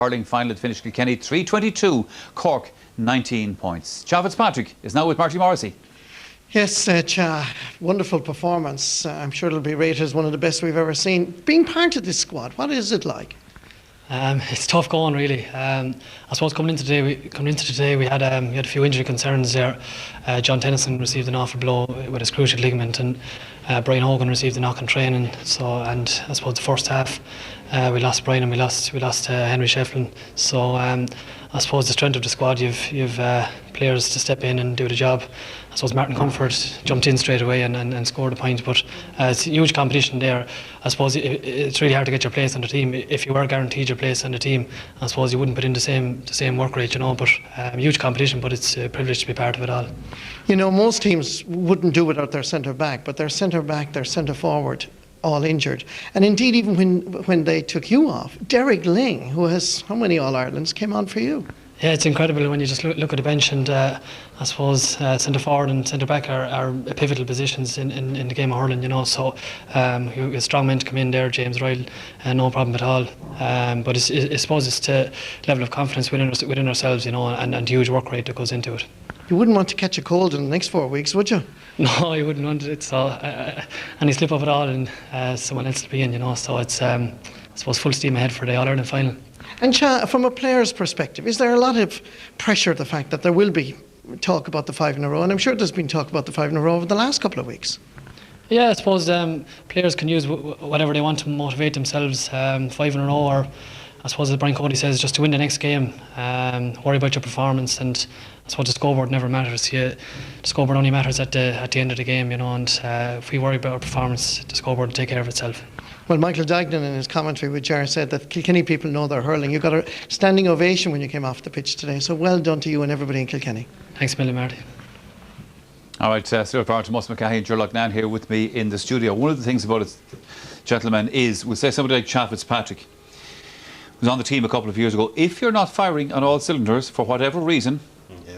Hurling final at finished Kilkenny 322, Cork 19 points. Cha Fitzpatrick is now with Marty Morrissey. Yes, Cha, wonderful performance. I'm sure it'll be rated as one of the best we've ever seen. Being part of this squad, what is it like? It's tough going, really. I suppose coming into today, we had a few injury concerns there. John Tennyson received an awful blow with his cruciate ligament, and Brian Hogan received a knock on training. So, and I suppose the first half, we lost Brian and we lost Henry Shefflin. So, I suppose the strength of the squad, you've players to step in and do the job. I suppose Martin Comfort jumped in straight away and scored a point, but it's a huge competition there. I suppose it's really hard to get your place on the team. If you were guaranteed your place on the team, I suppose you wouldn't put in the same work rate, you know. But huge competition, but it's a privilege to be part of it all. You know, most teams wouldn't do without their centre back, but their centre back, their centre forward, all injured. And indeed, even when they took you off, Derek Ling, who has how many All-Irelands, came on for you. Yeah, it's incredible when you just look at the bench, and I suppose centre forward and centre back are pivotal positions in the game of hurling, you know. So a strong man to come in there, James Ryle, no problem at all. But I suppose it's the level of confidence within ourselves, you know, and the huge work rate that goes into it. You wouldn't want to catch a cold in the next 4 weeks, would you? No, you wouldn't want it. So any slip up at all, and someone else will be in, you know. So it's I suppose full steam ahead for the All-Ireland final. And Cha, from a player's perspective, is there a lot of pressure, the fact that there will be talk about the 5 in a row? And I'm sure there's been talk about the 5 in a row over the last couple of weeks. Yeah, I suppose players can use whatever they want to motivate themselves. 5 in a row, or I suppose as Brian Cody says, just to win the next game. Worry about your performance, and I suppose the scoreboard never matters. The scoreboard only matters at the end of the game, you know. And if we worry about our performance, the scoreboard will take care of itself. Well, Michael Dagnan in his commentary with Jar said that Kilkenny people know their hurling. You got a standing ovation when you came off the pitch today, so well done to you and everybody in Kilkenny. Thanks a million, Marty. All right, still power to Mus McCahey and Gerlach Nan here with me in the studio. One of the things about it, gentlemen, is we'll say somebody like Cha Fitzpatrick, who was on the team a couple of years ago. If you're not firing on all cylinders for whatever reason,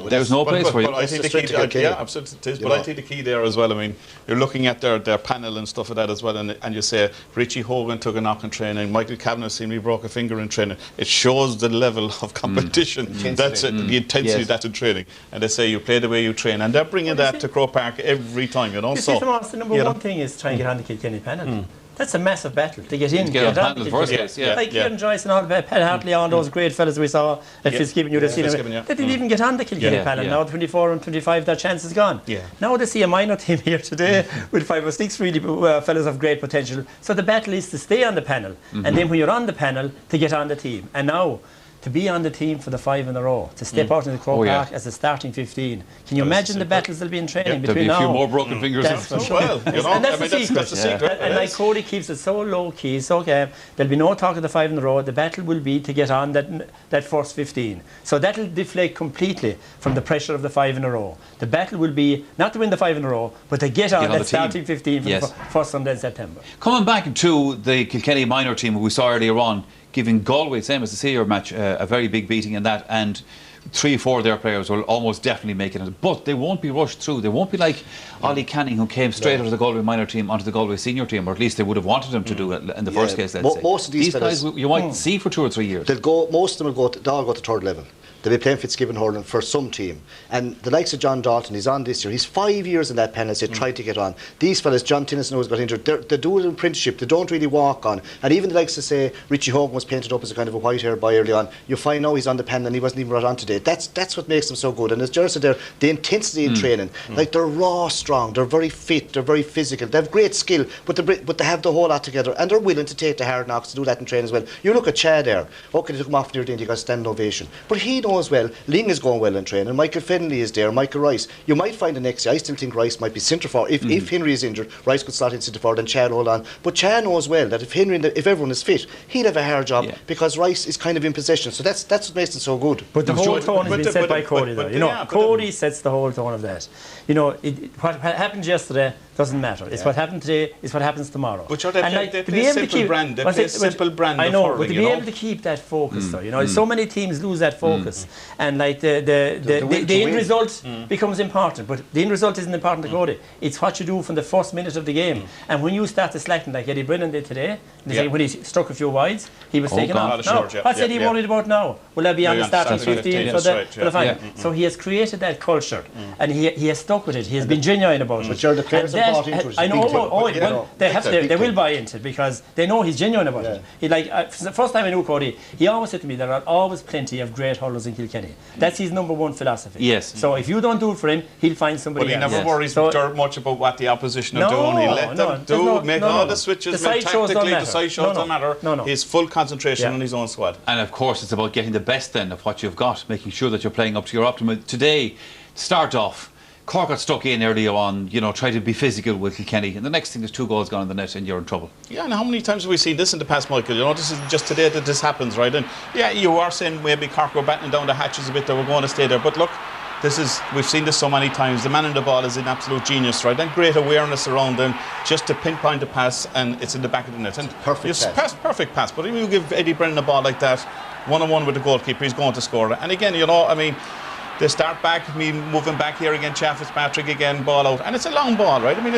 there's no place for you. I think the key, yeah, absolutely it is. But I think the key there as well, I mean, you're looking at their panel and stuff like that as well, and you say Richie Hogan took a knock in training, Michael Kavanagh seemingly broke a finger in training. It shows the level of competition, that's it, the intensity that's in training. And they say you play the way you train, and they're bringing that to Croke Park every time, you know. So the number one thing is trying to get on the Kilkenny panel. That's a massive battle to get in. To get on the first case, like Kieran Joyce and all, Pat Hartley, all those great fellas we saw at Fitzgibbon, you'd have seen them. They didn't even get on the Kilkenny panel. Now 24 and 25, their chance is gone. Now they see a minor team here today with 5 or 6 really fellas of great potential. So the battle is to stay on the panel, and then when you're on the panel, to get on the team. And now, to be on the team for the 5 in a row, to step out in the Croke Park as a starting 15. Can you imagine the battles there'll be in training between now? There'll be a few more broken fingers. That's for sure. And that's the secret. And like Cody keeps it so low key, it's okay. There'll be no talk of the 5 in a row. The battle will be to get on that first 15. So that'll deflate completely from the pressure of the 5 in a row. The battle will be not to win the 5 in a row, but to get on that starting 15 for the first Sunday in September. Coming back to the Kilkenny minor team we saw earlier on, giving Galway, same as the senior match, a very big beating in that, and 3 or 4 of their players will almost definitely make it. But they won't be rushed through. They won't be like Ollie Canning, who came straight out of the Galway minor team onto the Galway senior team, or at least they would have wanted him to do it in the first case, let's say. Most of these guys you might see for 2 or 3 years. Most of them will all go to 3rd level. They'll be playing Fitzgibbon hurling for some team. And the likes of John Dalton, he's on this year. He's 5 years in that panel, so tried to get on. These fellas, John Tennyson, who's got injured, they do it in apprenticeship. They don't really walk on. And even the likes of, say, Richie Hogan was painted up as a kind of a white-haired boy early on. You find now he's on the panel and he wasn't even brought on today. That's what makes them so good. And as Gerry said there, the intensity in training, like they're raw strong, they're very fit, they're very physical, they have great skill, but they have the whole lot together, and they're willing to take the hard knocks to do that in training as well. You look at Chad there. Okay, they took him off near the end, he got a standing ovation. But he knows well, Ling is going well in training, Michael Fennelly is there, Michael Rice. You might find the next year, I still think Rice might be centre forward. If Henry is injured, Rice could slot in centre forward and Chad hold on. But Chad knows well that if everyone is fit, he'll have a hard job because Rice is kind of in possession. So that's what makes it so good. But the whole tone has been set by Cody though. You know, Cody sets the whole tone of that. You know, what happened yesterday, doesn't matter. It's what happened today, it's what happens tomorrow. But they play a simple brand. They play a simple brand. I know, but to be able to keep that focus, though, you know, so many teams lose that focus, and like the end result becomes important. But the end result isn't important to Cody. It's what you do from the first minute of the game. And when you start to slacken, like Eddie Brennan did today, when he struck a few wides, he was taken off. Now, what's Eddie worried about now? Will I be on the starting 15 for the final? So he has created that culture, and he has stuck with it. He has been genuine about it. But the players have bought into it. I know. They will buy into it because they know he's genuine about it. He the first time I knew Cody, he always said to me, there are always plenty of great hurlers in Kilkenny. That's his #1 philosophy. Yes. So if you don't do it for him, he'll find somebody else. But he never worries much about what the opposition are doing. He let them do, make all the switches, tactically, the side shows don't matter. His full concentration on his own squad. And of course, it's about getting the best then of what you've got, making sure that you're playing up to your optimum. Today, start off, Cork got stuck in earlier on, you know, try to be physical with Kilkenny, and the next thing is 2 goals gone in the net and you're in trouble. Yeah, and how many times have we seen this in the past, Michael? You know, this is just today that this happens, right? And yeah, you are saying maybe Cork were battening down the hatches a bit, they were going to stay there, but look, we've seen this so many times. The man in the ball is an absolute genius, right? And great awareness around them, just to pinpoint the pass, and it's in the back of the net. And perfect pass. But if you give Eddie Brennan a ball like that, one-on-one with the goalkeeper, he's going to score. And again, you know, I mean, they start back, me moving back here again, Fitzpatrick again, ball out. And it's a long ball, right? I mean,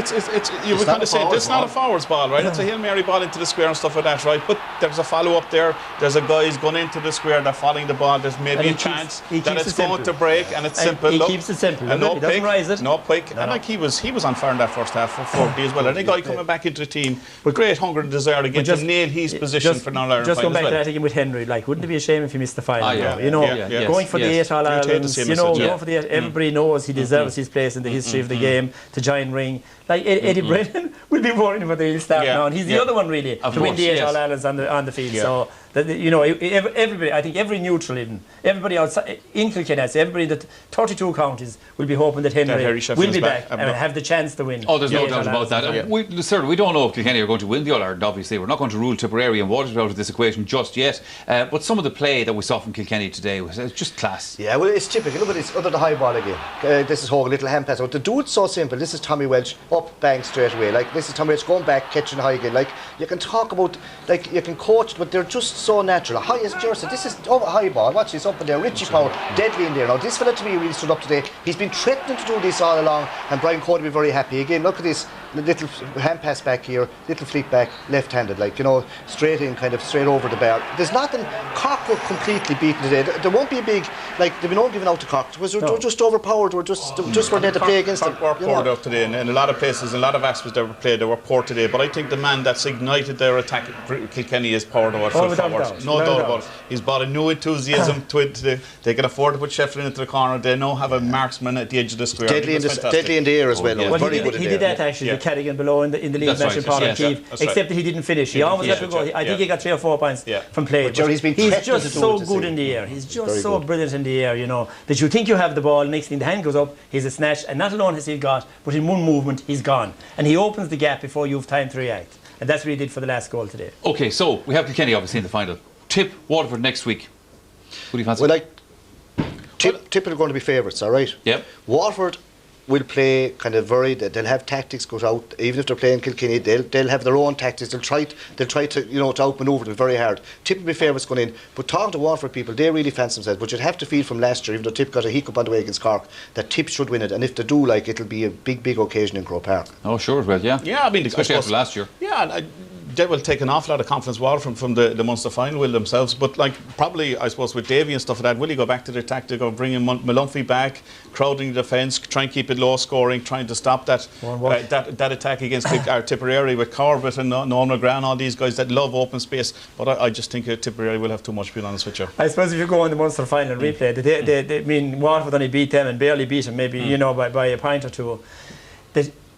you would kind of say, it's not a forwards ball, right? It's a Hail Mary ball into the square and stuff like that, right? But there's a follow-up there. There's a guy who's going into the square, they're following the ball. There's maybe a chance that it's going to break, and it's simple. He keeps it simple. And no pick, rise it. No pick. And like he was on fire in that first half for 40 as well. And a guy coming back into the team with great hunger and desire again to nail his position for non-Ireland. Just going back to that again with Henry, like, wouldn't it be a shame if he missed the final? You know, going for the 8 All-Irelands, you know, going for the 8. Everybody knows he deserves his place in the history of the game to join ring. Like Eddie Brennan will be worrying about the start now, and he's the other one really to win the 8 All-Irelands on the field. So you know, everybody, I think every neutral, everybody outside in Kilkenny, everybody that 32 counties will be hoping that Henry will be back and have the chance to win. Oh, there's no doubt about that. We don't know if Kilkenny are going to win the All-Ireland, obviously. We're not going to rule Tipperary and Waterford out of this equation just yet. But some of the play that we saw from Kilkenny today was just class. Yeah, well, it's typical. Look at this, other the high ball again. This is Hogan, little hand pass out. The dude's so simple. This is Tommy Welch, up, bang, straight away. Like, this is Tommy Welch going back, catching high again. Like, you can talk about, like, you can coach, but they're just so natural. High as Jersey. This is a high ball. Watch this up in there. Richie Power, deadly in there. Now, this fella to me really stood up today. He's been threatening to do this all along, and Brian Cody will be very happy. Again, look at this little hand pass back here, little flick back, left-handed, like, you know, straight in, kind of straight over the bar. There's nothing. Cork were completely beaten today. There won't be a big, like, there'll be no giving out to Cork. They were just overpowered. Were just were there to play against them. Cork were poured out today, and in a lot of places, in a lot of aspects they were played, they were poor today. But I think the man that's ignited their attack, Kilkenny, is powered out full forward. No doubt about it. He's brought a new enthusiasm to it. They can afford to put Sheffield into the corner. They now have a marksman at the edge of the square. Deadly in the air as well. Well, he did that actually with Carrigan below in the league match in Paul Keefe, except that he didn't finish. He almost let it go. I think he got 3 or 4 points from play. But he's just so good in the air. He's just so brilliant in the air, you know, that you think you have the ball, next thing the hand goes up, he's a snatch, and not alone has he got, but in one movement he's gone. And he opens the gap before you have time to react. And that's what he did for the last goal today. Okay, so we have Kilkenny obviously in the final. Tip Waterford next week. Who do you fancy? Well, like, Tip are going to be favourites, all right? Yep. Waterford will play kind of they'll have tactics go out, even if they're playing Kilkenny, they'll have their own tactics, they'll try to, you know, to outmaneuver them very hard. Tip will be favourites going in, but talking to Waterford people, they really fancy themselves, but you'd have to feel from last year, even though Tip got a hiccup on the way against Cork, that Tip should win it, and if they do, like, it'll be a big occasion in Croke Park. Oh, sure it will, yeah. Yeah, I mean, especially after last year. Yeah, they will take an awful lot of confidence from the Munster final, will themselves. But like probably, I suppose, with Davy and stuff like that, will he go back to their tactic of bringing Malumphey back, crowding the defence, try and keep it low scoring, trying to stop that attack against Tipperary with Corbett and Noel McGrath, all these guys that love open space. But I just think Tipperary will have too much, to be honest with you. I suppose if you go on the Munster final replay, they mean Waterford only beat them and barely beat them, maybe you know by a point or two.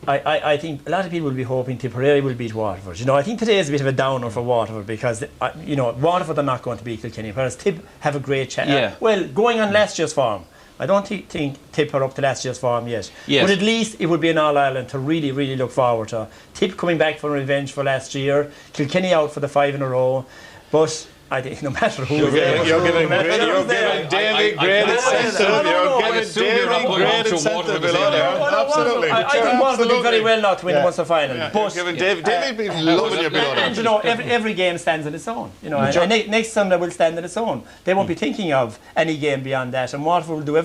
I think a lot of people will be hoping Tipperary will beat Waterford. You know, I think today is a bit of a downer for Waterford because, you know, Waterford are not going to beat Kilkenny, whereas Tip have a great chance. Yeah. Well, going on last year's form, I don't think Tip are up to last year's form yet. Yes. But at least it would be an All-Ireland to really, really look forward to. Tip coming back for revenge for last year, Kilkenny out for the 5 in a row. But I think no matter who You're giving there. Davy great incentive. You're giving Davy great incentive below there. Absolutely. I think Waterford did very well not to win the Munster final. But giving Davy be loving you below there. And you know, every game stands on its own. You know, and next Sunday will stand on its own. They won't be thinking of any game beyond that, and Waterford will do everything